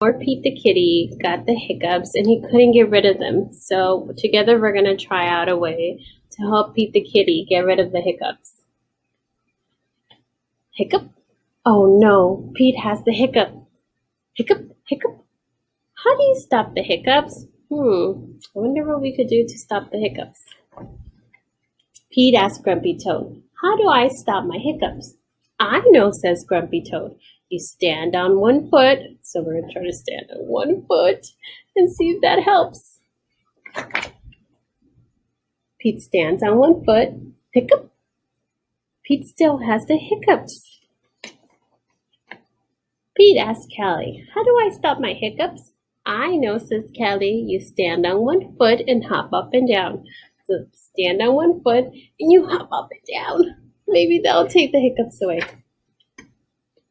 Poor Pete the kitty got the hiccups and he couldn't get rid of them. So together we're going to try out a way to help Pete the kitty get rid of the hiccups. Hiccup? Oh no, Pete has the hiccup. Hiccup, hiccup. How do you stop the hiccups? I wonder what we could do to stop the hiccups. Pete asked Grumpy Toad, how do I stop my hiccups? I know, says Grumpy Toad. You stand on one foot. So we're going to try to stand on one foot and see if that helps. Pete stands on one foot. Hiccup. Pete still has the hiccups. Pete asked Callie, how do I stop my hiccups? I know, says Callie. You stand on one foot and hop up and down. So stand on one foot and you hop up and down. Maybe that'll take the hiccups away.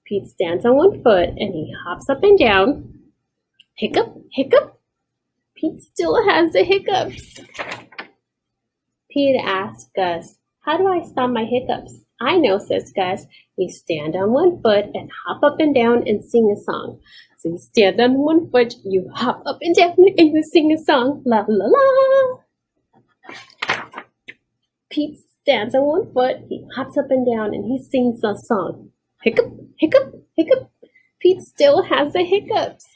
Pete stands on one foot and he hops up and down. Hiccup, hiccup. Pete still has the hiccups. Pete asked Gus, how do I stop my hiccups? I know, says Gus. You stand on one foot and hop up and down and sing a song. So you stand on one foot, you hop up and down and you sing a song. La la la. Pete stands on one foot, he hops up and down and he sings a song. Hiccup, hiccup, hiccup. Pete still has the hiccups.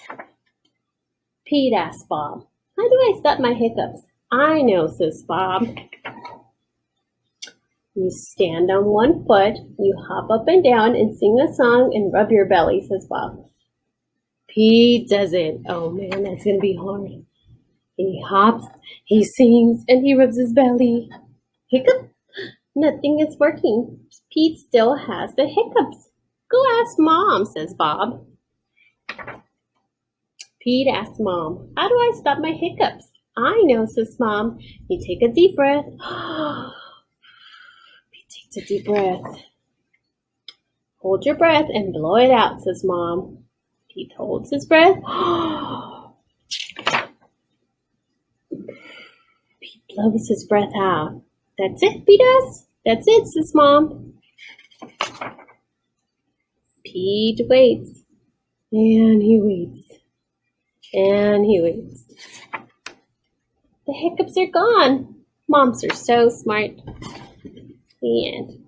Pete asked Bob, how do I stop my hiccups? I know, says Bob. You stand on one foot, you hop up and down and sing a song and rub your belly, says Bob. Pete does it. Oh man, that's going to be hard. He hops, he sings, and he rubs his belly. Hiccup. Nothing is working. Pete still has the hiccups. Go ask Mom, says Bob. Pete asked Mom, how do I stop my hiccups? I know, says Mom. You take a deep breath. Pete takes a deep breath. Hold your breath and blow it out, says Mom. Pete holds his breath. Pete blows his breath out. That's it, Pete does. That's it, says Mom. Pete waits. And he waits. And he waits. The hiccups are gone. Moms are so smart. The end.